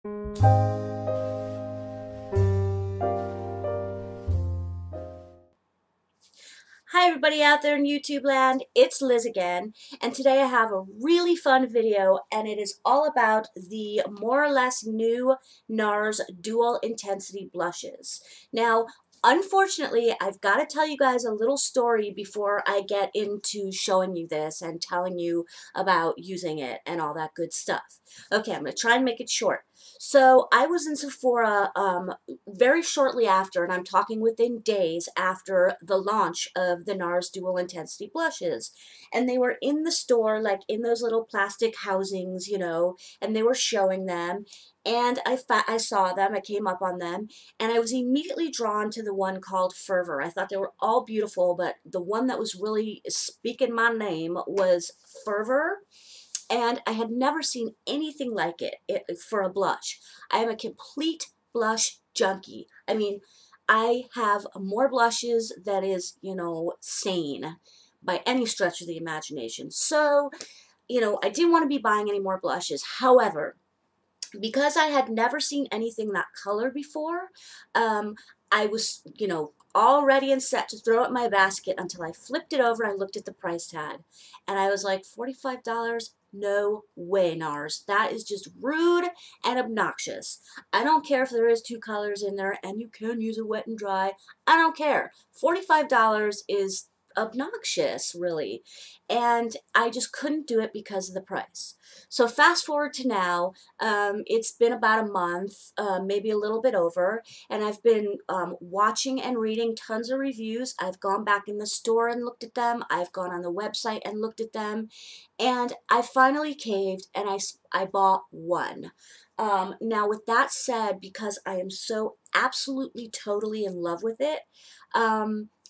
Hi everybody out there in YouTube land, it's Liz again, and today I have a really fun video, and it is all about the more or less new Nars Dual Intensity Blushes. Now, unfortunately, I've got to tell you guys a little story before I get into showing you this and telling you about using it and all that good stuff. Okay, I'm going to try and make it short. So I was in Sephora very shortly after, and I'm talking within days after the launch of the Nars Dual Intensity Blushes. And they were in the store, like in those little plastic housings, you know, and they were showing them. And I saw them, I came up on them, and I was immediately drawn to the one called Fervor. I thought they were all beautiful, but the one that was really speaking my name was Fervor. And I had never seen anything like it for a blush. I am a complete blush junkie. I mean, I have more blushes that is, you know, sane by any stretch of the imagination. So, you know, I didn't want to be buying any more blushes. However, because I had never seen anything that color before, I was, you know, all ready and set to throw it in my basket until I flipped it over and I looked at the price tag. And I was like, $45? No way, Nars. That is just rude and obnoxious. I don't care if there is two colors in there and you can use it wet and dry. I don't care. $45 is obnoxious, really. And I just couldn't do it because of the price. So fast forward to now, it's been about a month, maybe a little bit over, and I've been watching and reading tons of reviews. I've gone back in the store and looked at them. I've gone on the website and looked at them, and I finally caved and I bought one. Now with that said, because I am so absolutely totally in love with it,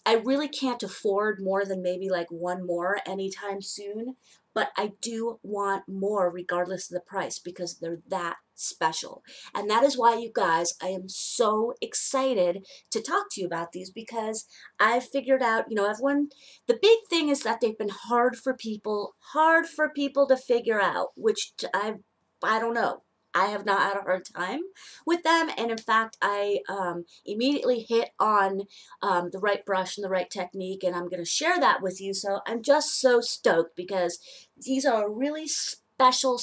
I really can't afford more than maybe like one more anytime soon, but I do want more regardless of the price because they're that special. And that is why, you guys, I am so excited to talk to you about these because I've figured out, you know, everyone, the big thing is that they've been hard for people to figure out, which I don't know. I have not had a hard time with them, and in fact, I immediately hit on the right brush and the right technique, and I'm going to share that with you. So I'm just so stoked because these are a really special,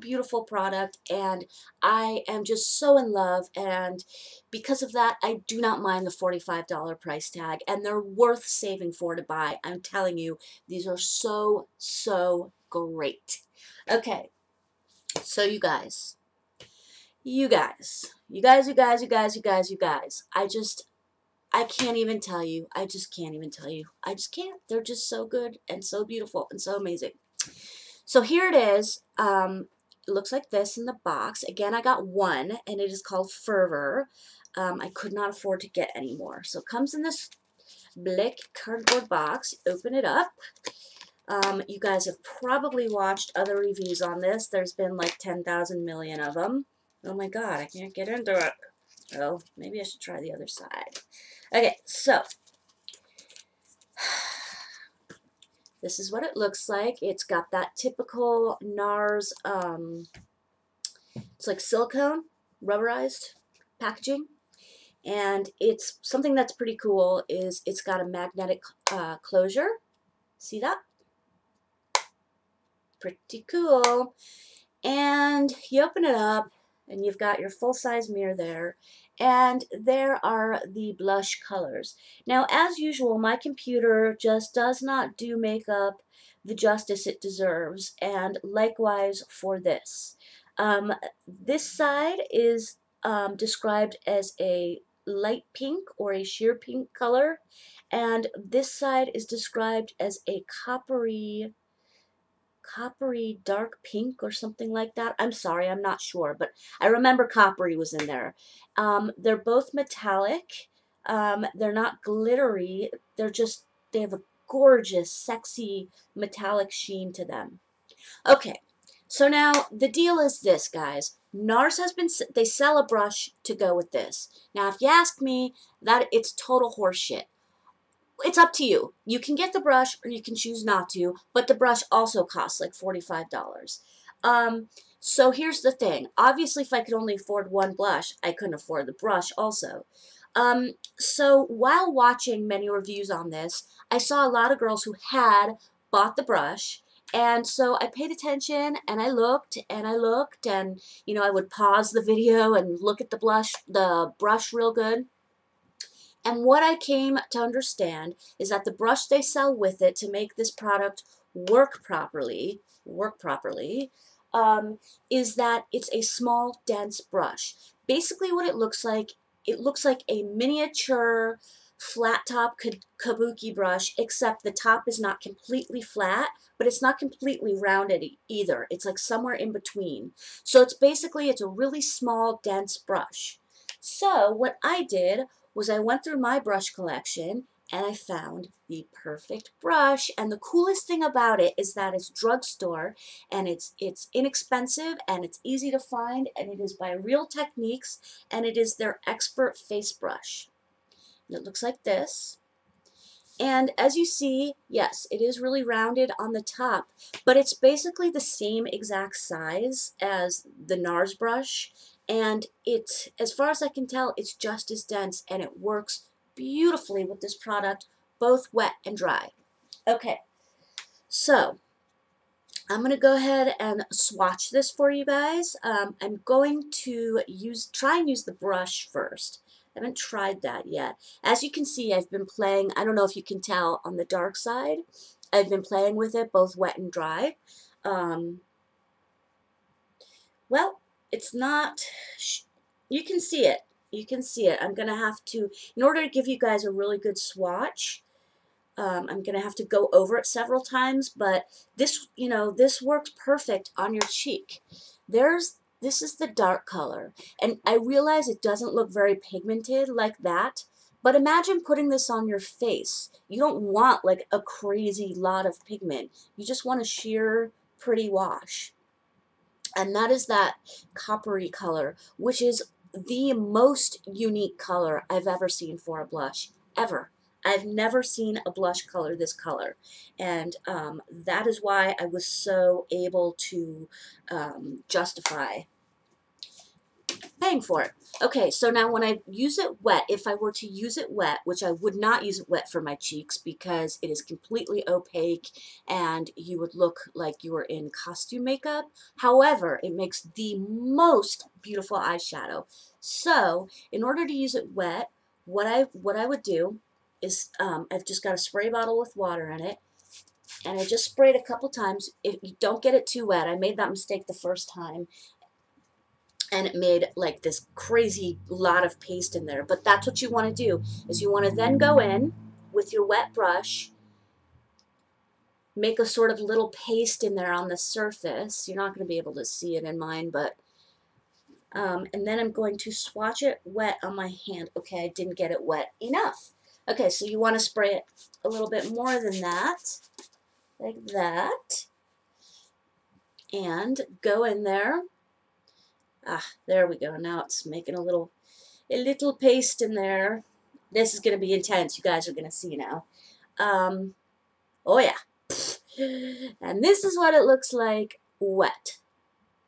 beautiful product, and I am just so in love, and because of that, I do not mind the $45 price tag, and they're worth saving for to buy. I'm telling you, these are so great. Okay. So you guys, I can't even tell you. I just can't even tell you. I just can't. They're just so good and so beautiful and so amazing. So here it is. It looks like this in the box. Again, I got one, and it is called Fervor. I could not afford to get any more. So it comes in this black cardboard box. Open it up. You guys have probably watched other reviews on this. There's been like 10,000 million of them. Oh my god, I can't get into it. Oh, maybe I should try the other side. Okay, so this is what it looks like. It's got that typical NARS, it's like silicone, rubberized packaging. And it's something that's pretty cool is it's got a magnetic closure. See that? Pretty cool. And you open it up and you've got your full-size mirror there, and there are the blush colors. Now, as usual, my computer just does not do makeup the justice it deserves, and likewise for this. This side is described as a light pink or a sheer pink color, and this side is described as a coppery dark pink or something like that. I'm sorry, I'm not sure, but I remember coppery was in there. They're both metallic. They're not glittery. They have a gorgeous, sexy metallic sheen to them. Okay, so now the deal is this, guys. NARS they sell a brush to go with this. Now, if you ask me, that it's total horseshit. It's up to you. You can get the brush or you can choose not to, but the brush also costs like $45. So here's the thing. Obviously, if I could only afford one blush, I couldn't afford the brush also. So while watching many reviews on this, I saw a lot of girls who had bought the brush, and so I paid attention and I looked and I looked, and you know, I would pause the video and look at the brush real good. And what I came to understand is that the brush they sell with it to make this product work properly, um, is that it's a small, dense brush. Basically what it looks like a miniature flat top kabuki brush, except the top is not completely flat, but it's not completely rounded either. It's like somewhere in between. So it's a really small, dense brush. So what I did was I went through my brush collection and I found the perfect brush. And the coolest thing about it is that it's drugstore, and it's inexpensive and it's easy to find, and it is by Real Techniques, and it is their expert face brush. And it looks like this. And as you see, yes, it is really rounded on the top, but it's basically the same exact size as the Nars brush. And it's, as far as I can tell, it's just as dense, and it works beautifully with this product, both wet and dry. Okay, so I'm going to go ahead and swatch this for you guys. I'm going to try and use the brush first. I haven't tried that yet. As you can see, I've been playing, I don't know if you can tell, on the dark side. I've been playing with it both wet and dry. Well, it's not, you can see it. You can see it. I'm going to have to, in order to give you guys a really good swatch, I'm going to have to go over it several times, but this, you know, this works perfect on your cheek. This is the dark color, and I realize it doesn't look very pigmented like that, but imagine putting this on your face. You don't want like a crazy lot of pigment. You just want a sheer, pretty wash. And that is that coppery color, which is the most unique color I've ever seen for a blush, ever. I've never seen a blush color this color, and that is why I was so able to justify paying for it. Okay, so now when I use it wet, if I were to use it wet, which I would not use it wet for my cheeks because it is completely opaque and you would look like you were in costume makeup. However, it makes the most beautiful eyeshadow. So in order to use it wet, what I would do is I've just got a spray bottle with water in it, and I just sprayed a couple times. If you don't get it too wet, I made that mistake the first time, and it made like this crazy lot of paste in there. But that's what you want to do, is you want to then go in with your wet brush, make a sort of little paste in there on the surface. You're not going to be able to see it in mine, but and then I'm going to swatch it wet on my hand. Okay, I didn't get it wet enough. Okay, so you want to spray it a little bit more than that, like that, and go in there. Ah, there we go. Now it's making a little paste in there. This is going to be intense. You guys are going to see now. Oh yeah. And this is what it looks like wet.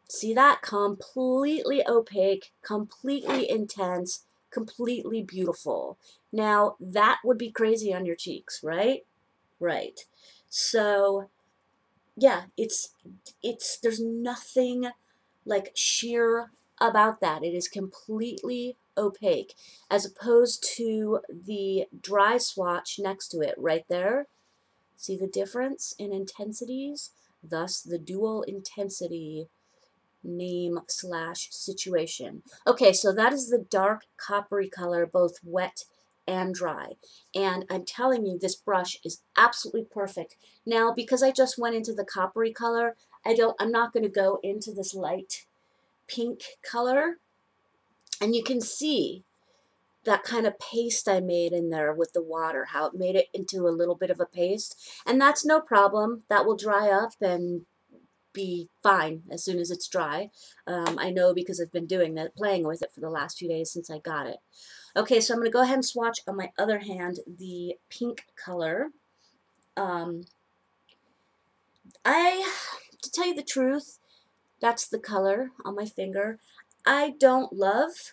See that? Completely opaque, completely intense, completely beautiful. Now, that would be crazy on your cheeks, right? Right. So, yeah, there's nothing like sheer about that. It is completely opaque, as opposed to the dry swatch next to it right there. See the difference in intensities? Thus the dual intensity name slash situation. Okay, so that is the dark coppery color, both wet and dry. And I'm telling you, this brush is absolutely perfect. Now, because I just went into the coppery color, I'm not going to go into this light pink color. And you can see that kind of paste I made in there with the water, how it made it into a little bit of a paste. And that's no problem. That will dry up and be fine as soon as it's dry. I know because I've been doing that, playing with it for the last few days since I got it. Okay, so I'm going to go ahead and swatch on my other hand the pink color. To tell you the truth, That's the color on my finger. I don't love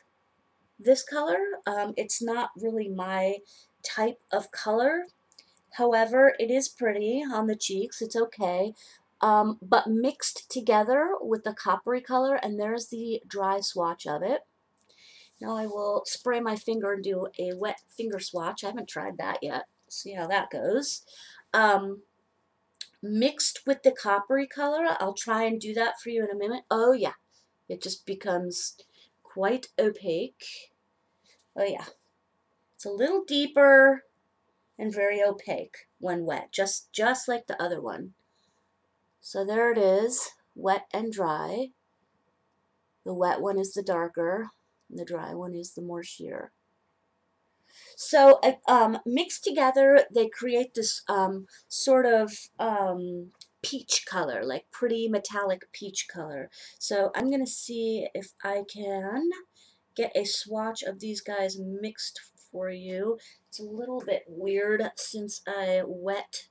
this color. It's not really my type of color. However, it is pretty on the cheeks. It's okay. But mixed together with the coppery color, and there's the dry swatch of it. Now I will spray my finger and do a wet finger swatch. I haven't tried that yet. See how that goes. Mixed with the coppery color, I'll try and do that for you in a minute. Oh yeah, it just becomes quite opaque. Oh yeah, it's a little deeper and very opaque when wet, just like the other one. So there it is, wet and dry. The wet one is the darker, and the dry one is the more sheer. So mixed together, they create this sort of peach color, like pretty metallic peach color. So I'm going to see if I can get a swatch of these guys mixed for you. It's a little bit weird since I wet.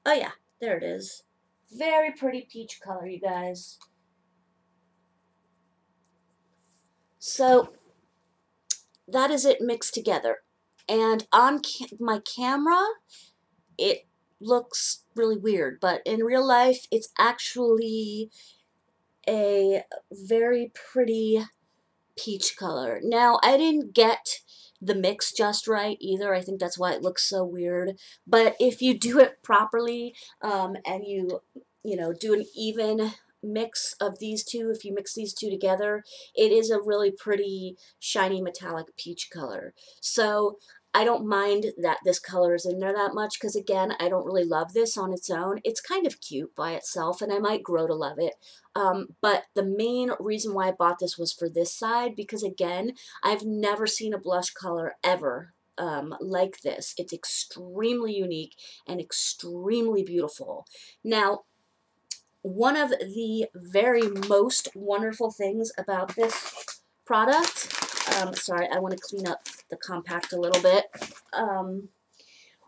Oh yeah, there it is. Very pretty peach color, you guys. So that is it mixed together. And on my camera, it looks really weird, but in real life, it's actually a very pretty peach color. Now, I didn't get the mix just right either. I think that's why it looks so weird. But if you do it properly, and you know, do an even mix of these two, if you mix these two together, it is a really pretty shiny metallic peach color. So I don't mind that this color is in there that much because, again, I don't really love this on its own. It's kind of cute by itself, and I might grow to love it. But the main reason why I bought this was for this side because, again, I've never seen a blush color ever like this. It's extremely unique and extremely beautiful. Now, one of the very most wonderful things about this product, sorry, I want to clean up the compact a little bit.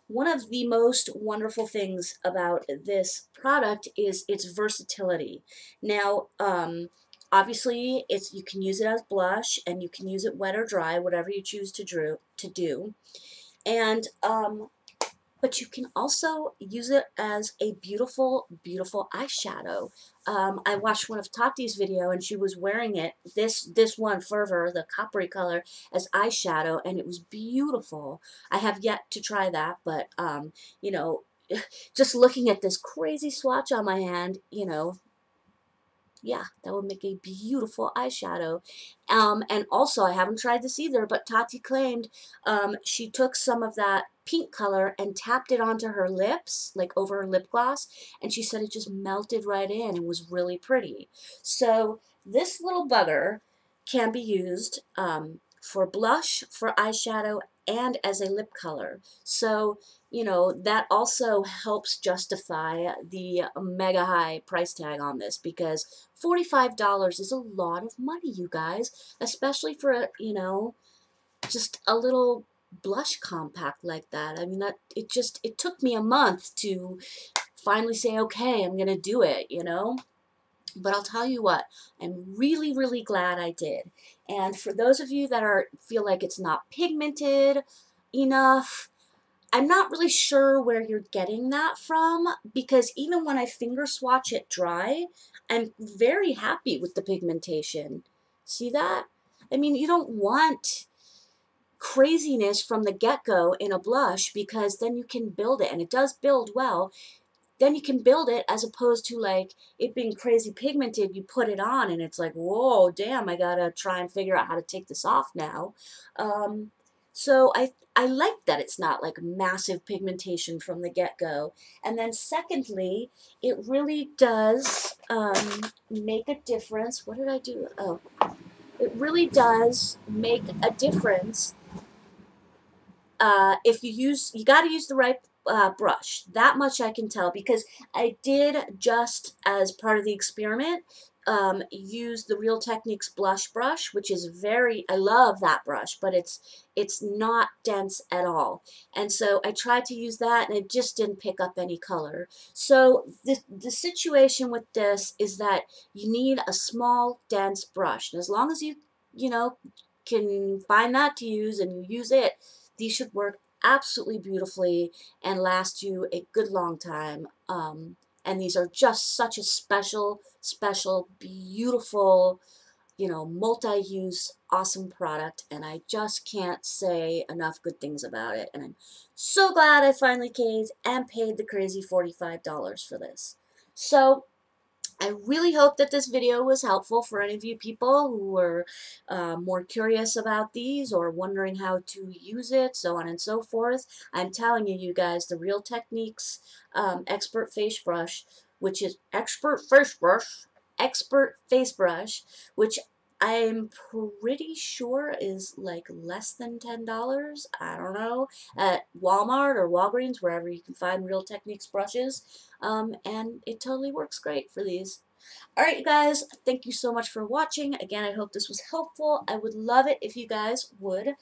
One of the most wonderful things about this product is its versatility. Now, obviously, you can use it as blush, and you can use it wet or dry, whatever you choose to do. And but you can also use it as a beautiful, beautiful eyeshadow. I watched one of Tati's video, and she was wearing it, this one, Fervor, the coppery color, as eyeshadow, and it was beautiful. I have yet to try that, but, you know, just looking at this crazy swatch on my hand, you know, yeah, that would make a beautiful eyeshadow. And also, I haven't tried this either, but Tati claimed she took some of that pink color and tapped it onto her lips, like over her lip gloss, and she said it just melted right in and was really pretty. So this little bugger can be used for blush, for eyeshadow, and as a lip color. So, you know, that also helps justify the mega high price tag on this, because $45 is a lot of money, you guys, especially for, you know, just a little blush compact like that. I mean, it took me a month to finally say, okay, I'm gonna do it, you know. But I'll tell you what, I'm really, really glad I did. And for those of you that feel like it's not pigmented enough, I'm not really sure where you're getting that from, because even when I finger swatch it dry, I'm very happy with the pigmentation. See that? I mean, you don't want craziness from the get-go in a blush, because then you can build it, and it does build well. Then you can build it, as opposed to like it being crazy pigmented. You put it on and it's like, whoa, damn, I gotta try and figure out how to take this off now. So I like that it's not like massive pigmentation from the get-go. And then secondly, it really does make a difference. What did I do? Oh, it really does make a difference if you got to use the right brush. That much I can tell, because I did, just as part of the experiment, use the Real Techniques blush brush, which is I love that brush, but it's not dense at all. And so I tried to use that and it just didn't pick up any color. So the situation with this is that you need a small, dense brush. And as long as you know, can find that to use and you use it, these should work absolutely beautifully and last you a good long time. And these are just such a special, beautiful, multi-use, awesome product, and I just can't say enough good things about it. And I'm so glad I finally caved and paid the crazy $45 for this. So I really hope that this video was helpful for any of you people who were more curious about these or wondering how to use it, so on and so forth. I'm telling you, you guys, the Real Techniques Expert Face Brush, which is Expert Face Brush, which I'm pretty sure is like less than $10, I don't know, at Walmart or Walgreens, wherever you can find Real Techniques brushes. And it totally works great for these. Alright, you guys, thank you so much for watching. Again, I hope this was helpful. I would love it if you guys would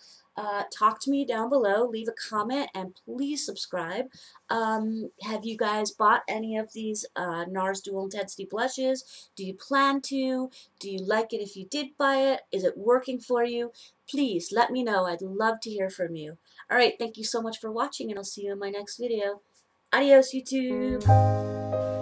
talk to me down below, leave a comment, and please subscribe. Have you guys bought any of these Nars Dual Intensity Blushes? Do you plan to? Do you like it if you did buy it? Is it working for you? Please let me know. I'd love to hear from you. Alright, thank you so much for watching, and I'll see you in my next video. Adios, YouTube!